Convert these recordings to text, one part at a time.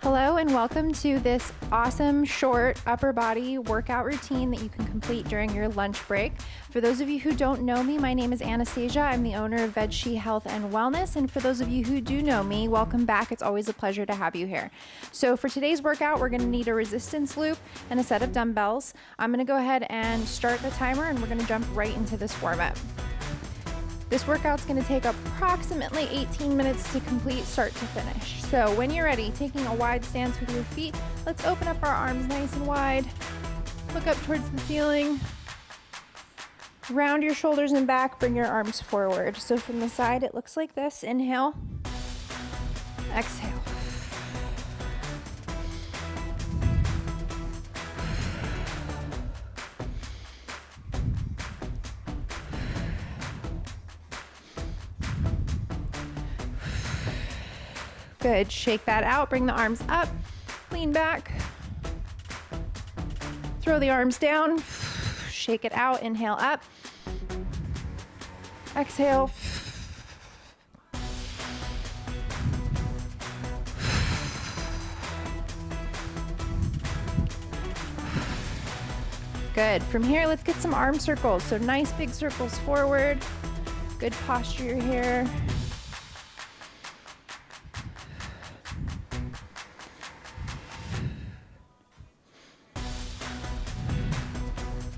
Hello and welcome to this awesome short upper body workout routine that you can complete during your lunch break. For those of you who don't know me, my name is Anastasia. I'm the owner of Vegshe Health and Wellness. And for those of you who do know me, welcome back. It's always a pleasure to have you here. So for today's workout, we're going to need a resistance loop and a set of dumbbells. I'm going to go ahead and start the timer and we're going to jump right into this warm-up. This workout's gonna take approximately 18 minutes to complete start to finish. So when you're ready, taking a wide stance with your feet, let's open up our arms nice and wide. Look up towards the ceiling. Round your shoulders and back, bring your arms forward. So from the side, it looks like this. Inhale, exhale. Good, shake that out, bring the arms up, lean back, throw the arms down, shake it out, inhale up, exhale, good. From here, let's get some arm circles. So nice big circles forward, good posture here.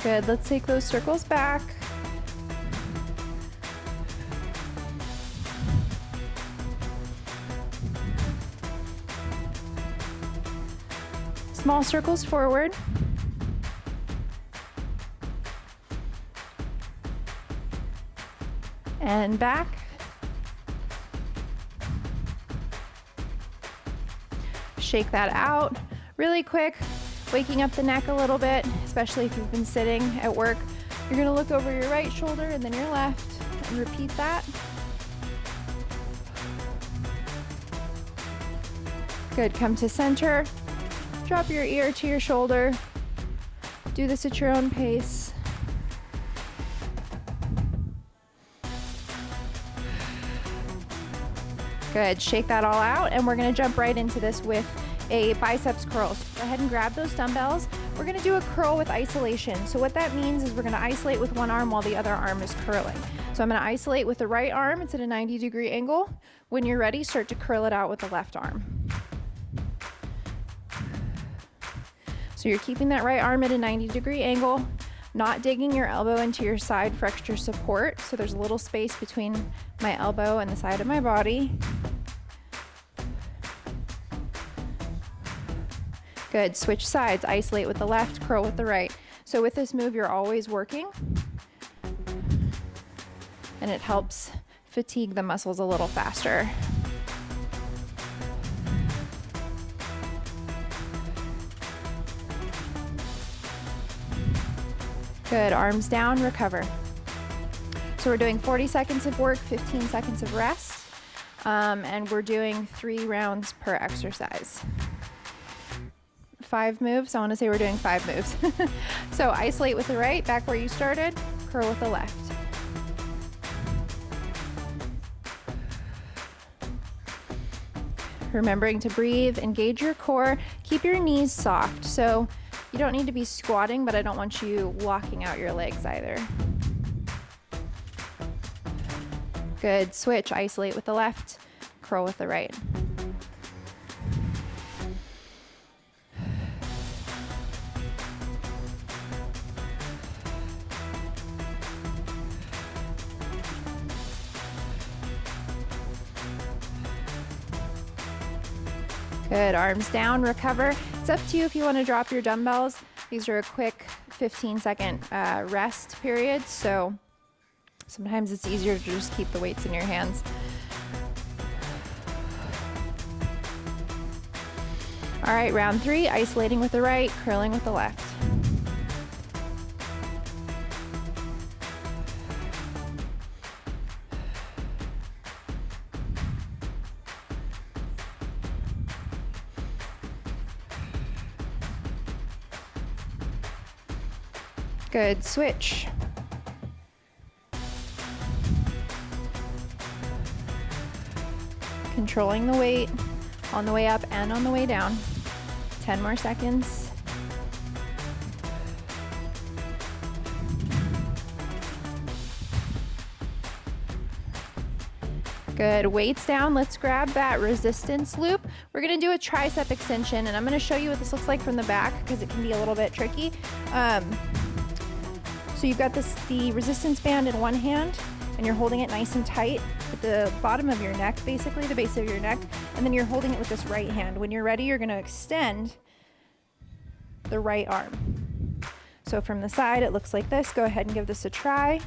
Good, let's take those circles back. Small circles forward. And back. Shake that out really quick. Waking up the neck a little bit, especially if you've been sitting at work. You're gonna look over your right shoulder and then your left and repeat that. Good, come to center. Drop your ear to your shoulder. Do this at your own pace. Good, shake that all out and we're gonna jump right into this with a biceps curls. Go ahead and grab those dumbbells. We're gonna do a curl with isolation. So what that means is we're gonna isolate with one arm while the other arm is curling. So I'm gonna isolate with the right arm. It's at a 90-degree angle. When you're ready, start to curl it out with the left arm. So you're keeping that right arm at a 90-degree angle, not digging your elbow into your side for extra support. So there's a little space between my elbow and the side of my body. Good, switch sides, isolate with the left, curl with the right. So with this move, you're always working and it helps fatigue the muscles a little faster. Good, arms down, recover. So we're doing 40 seconds of work, 15 seconds of rest, and we're doing 3 rounds per exercise. 5 moves. I want to say we're doing 5 moves. So isolate with the right, back where you started, curl with the left. Remembering to breathe, engage your core, keep your knees soft. So you don't need to be squatting, but I don't want you locking out your legs either. Good, switch, isolate with the left, curl with the right. Good, arms down, recover. It's up to you if you want to drop your dumbbells. These are a quick 15-second rest period, so sometimes it's easier to just keep the weights in your hands. All right, round 3, isolating with the right, curling with the left. Good, switch. Controlling the weight, on the way up and on the way down. 10 more seconds. Good, weights down. Let's grab that resistance loop. We're gonna do a tricep extension, and I'm gonna show you what this looks like from the back because it can be a little bit tricky. So you've got the resistance band in one hand, and you're holding it nice and tight at the bottom of your neck, basically the base of your neck, and then you're holding it with this right hand. When you're ready, you're gonna extend the right arm. So from the side, it looks like this. Go ahead and give this a try.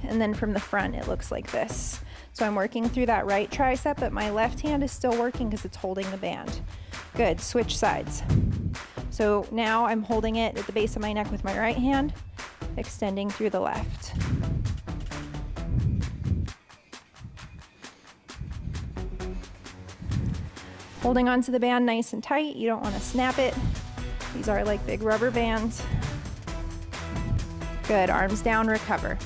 And then from the front, it looks like this. So I'm working through that right tricep, but my left hand is still working because it's holding the band. Good, switch sides. So now I'm holding it at the base of my neck with my right hand, extending through the left. Holding onto the band nice and tight. You don't want to snap it. These are like big rubber bands. Good, arms down, recover.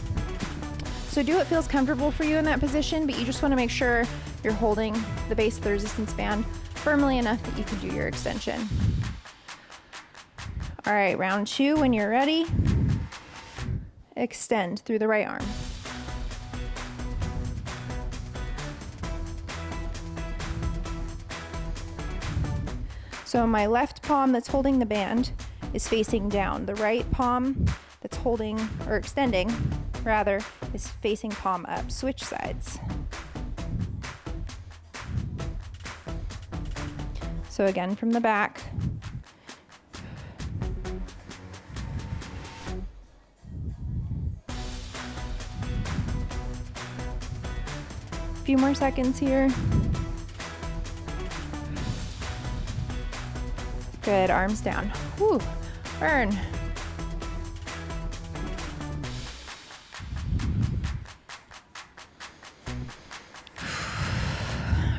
So do what feels comfortable for you in that position, but you just want to make sure you're holding the base of the resistance band firmly enough that you can do your extension. All right, round 2, when you're ready, extend through the right arm. So my left palm that's holding the band is facing down. The right palm that's holding, or extending, rather, is facing palm up. Switch sides. So again, from the back. A few more seconds here. Good, arms down. Whew, burn.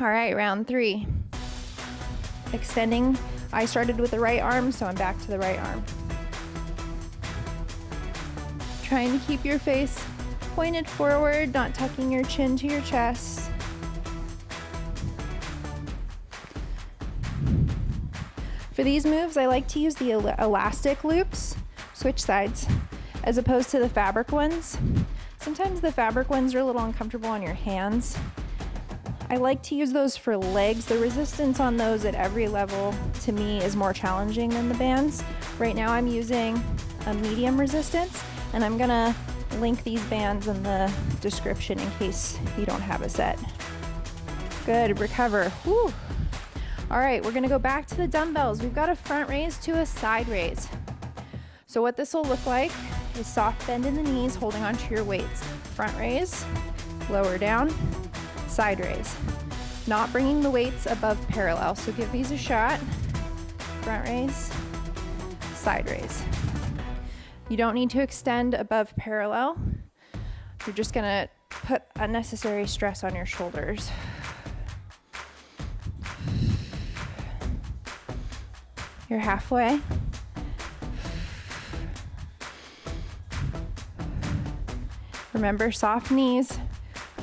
All right, round 3. Extending. I started with the right arm, so I'm back to the right arm. Trying to keep your face pointed forward, not tucking your chin to your chest. For these moves, I like to use the elastic loops, switch sides, as opposed to the fabric ones. Sometimes the fabric ones are a little uncomfortable on your hands. I like to use those for legs. The resistance on those at every level, to me, is more challenging than the bands. Right now I'm using a medium resistance, and I'm gonna link these bands in the description in case you don't have a set. Good, recover. Whew. All right, we're gonna go back to the dumbbells. We've got a front raise to a side raise. So what this will look like is soft bend in the knees, holding onto your weights. Front raise, lower down, side raise. Not bringing the weights above parallel, so give these a shot. Front raise, side raise. You don't need to extend above parallel. You're just gonna put unnecessary stress on your shoulders. You're halfway. Remember, soft knees,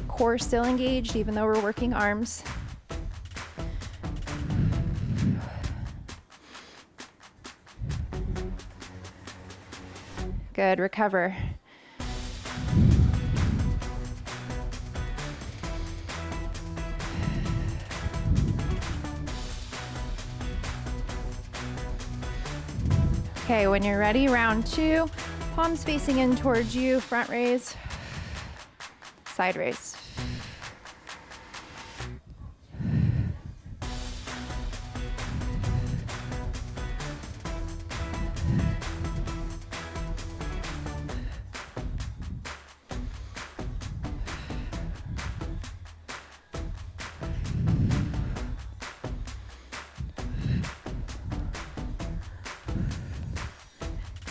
core still engaged even though we're working arms. Good, recover. Okay, when you're ready, round 2, palms facing in towards you, front raise, side raise.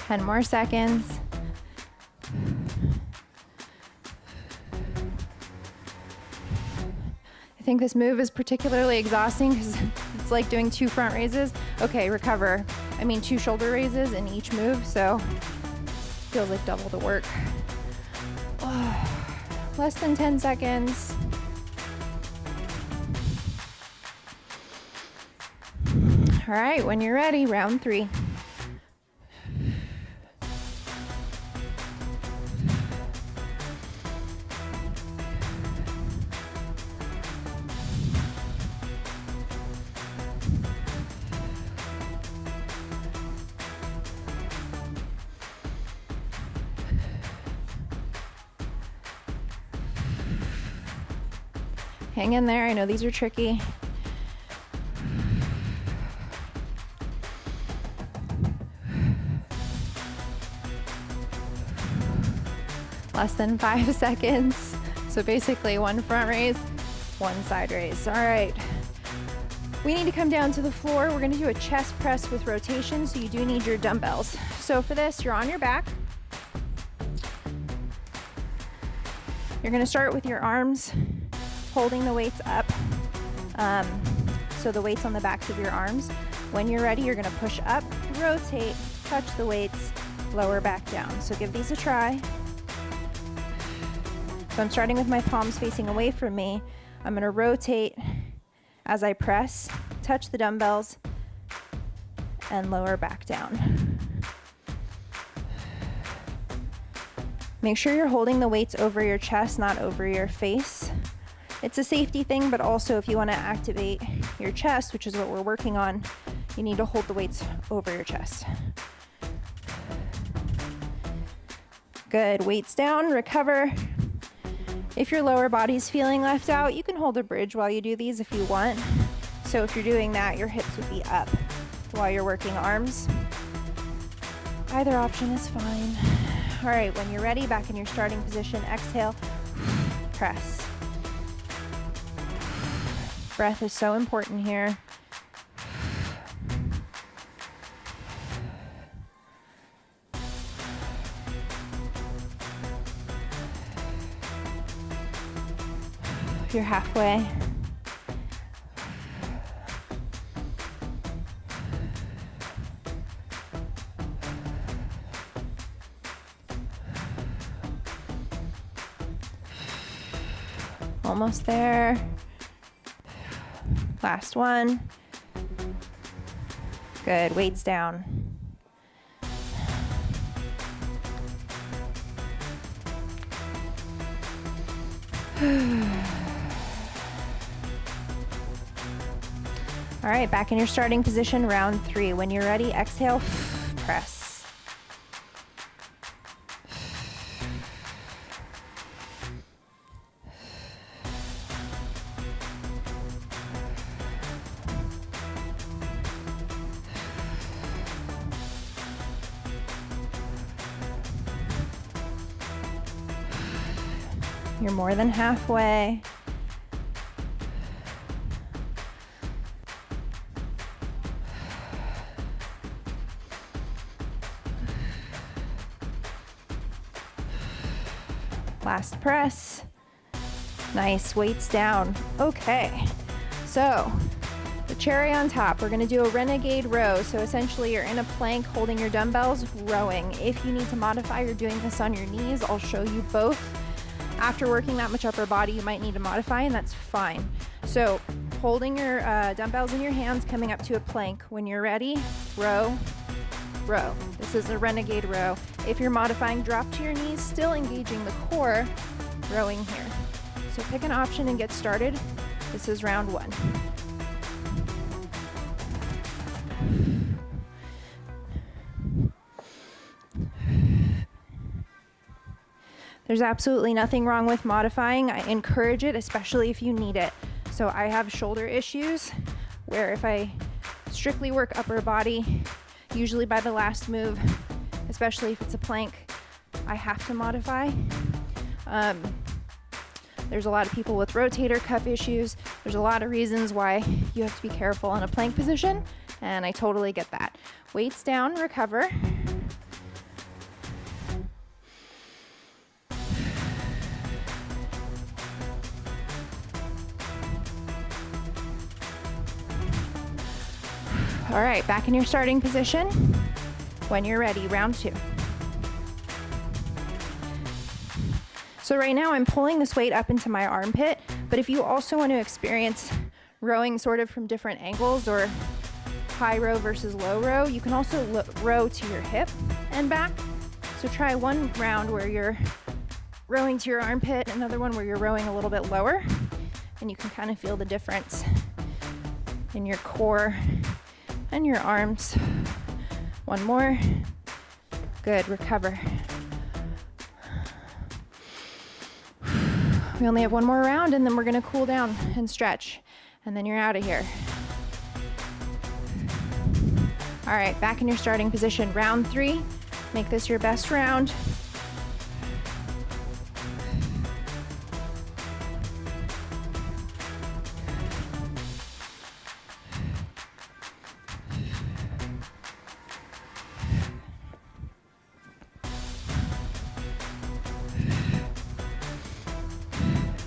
Ten more seconds. I think this move is particularly exhausting because it's like doing 2 front raises. Okay, recover. I mean 2 shoulder raises in each move, so feels like double the work. Oh, less than 10 seconds. All right, when you're ready, round 3. Hang in there, I know these are tricky. Less than 5 seconds. So basically 1 front raise, 1 side raise. All right. We need to come down to the floor. We're gonna do a chest press with rotation, so you do need your dumbbells. So for this, you're on your back. You're gonna start with your arms holding the weights up. So the weight's on the backs of your arms. When you're ready, you're gonna push up, rotate, touch the weights, lower back down. So give these a try. So I'm starting with my palms facing away from me. I'm gonna rotate as I press, touch the dumbbells, and lower back down. Make sure you're holding the weights over your chest, not over your face. It's a safety thing, but also if you want to activate your chest, which is what we're working on, you need to hold the weights over your chest. Good, weights down, recover. If your lower body's feeling left out, you can hold a bridge while you do these if you want. So if you're doing that, your hips would be up while you're working arms. Either option is fine. All right, when you're ready, back in your starting position, exhale, press. Breath is so important here. You're halfway. Almost there. Last one. Good, weights down. All right, back in your starting position, round 3. When you're ready, exhale, press. You're more than halfway. Last press. Nice, weights down. Okay, so the cherry on top, we're gonna do a Renegade Row. So essentially you're in a plank holding your dumbbells, rowing. If you need to modify, you're doing this on your knees. I'll show you both. After working that much upper body, you might need to modify, and that's fine. So holding your dumbbells in your hands, coming up to a plank. When you're ready, row, row. This is a Renegade Row. If you're modifying, drop to your knees, still engaging the core, rowing here. So pick an option and get started. This is round 1. There's absolutely nothing wrong with modifying. I encourage it, especially if you need it. So I have shoulder issues where if I strictly work upper body, usually by the last move, especially if it's a plank, I have to modify. There's a lot of people with rotator cuff issues. There's a lot of reasons why you have to be careful in a plank position, and I totally get that. Weights down, recover. All right, back in your starting position. When you're ready, round 2. So right now I'm pulling this weight up into my armpit, but if you also want to experience rowing sort of from different angles or high row versus low row. You can also row to your hip and back. So try one round where you're rowing to your armpit, another one where you're rowing a little bit lower, and you can kind of feel the difference in your core and your arms. One more. Good, recover. We only have one more round, and then we're gonna cool down and stretch, and then you're out of here. All right, back in your starting position. Round 3, make this your best round.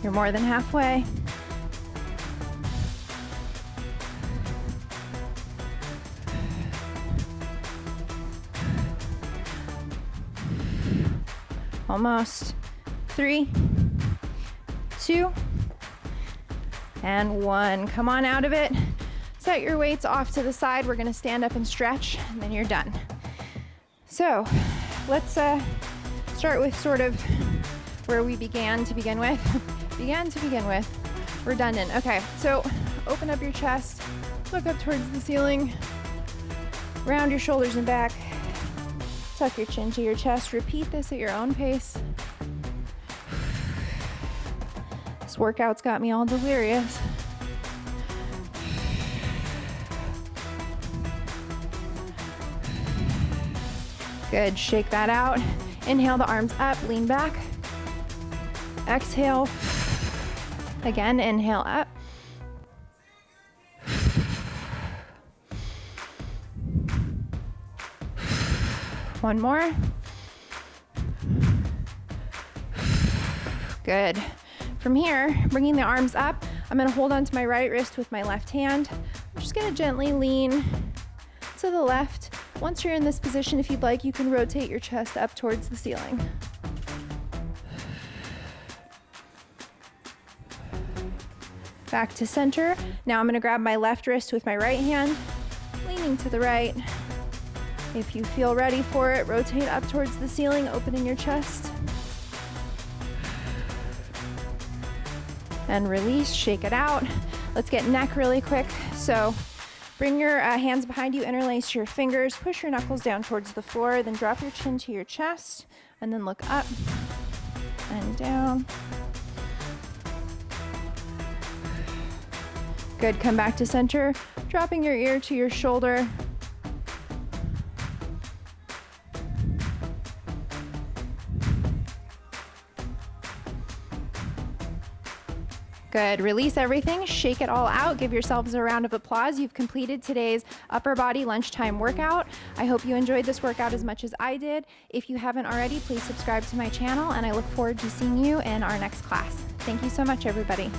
You're more than halfway. Almost. 3, 2, and 1. Come on out of it. Set your weights off to the side. We're gonna stand up and stretch, and then you're done. So let's start with sort of where we began to begin with. Redundant. Okay, so open up your chest, look up towards the ceiling, round your shoulders and back, tuck your chin to your chest. Repeat this at your own pace. This workout's got me all delirious. Good, shake that out. Inhale the arms up, lean back. Exhale. Again, inhale up. One more. Good. From here, bringing the arms up, I'm gonna hold onto my right wrist with my left hand. I'm just gonna gently lean to the left. Once you're in this position, if you'd like, you can rotate your chest up towards the ceiling. Back to center. Now I'm gonna grab my left wrist with my right hand, leaning to the right. If you feel ready for it, rotate up towards the ceiling, opening your chest. And release, shake it out. Let's get neck really quick. So bring your hands behind you, interlace your fingers, push your knuckles down towards the floor, then drop your chin to your chest, and then look up and down. Good, come back to center, dropping your ear to your shoulder. Good, release everything, shake it all out, give yourselves a round of applause. You've completed today's upper body lunchtime workout. I hope you enjoyed this workout as much as I did. If you haven't already, please subscribe to my channel, and I look forward to seeing you in our next class. Thank you so much, everybody.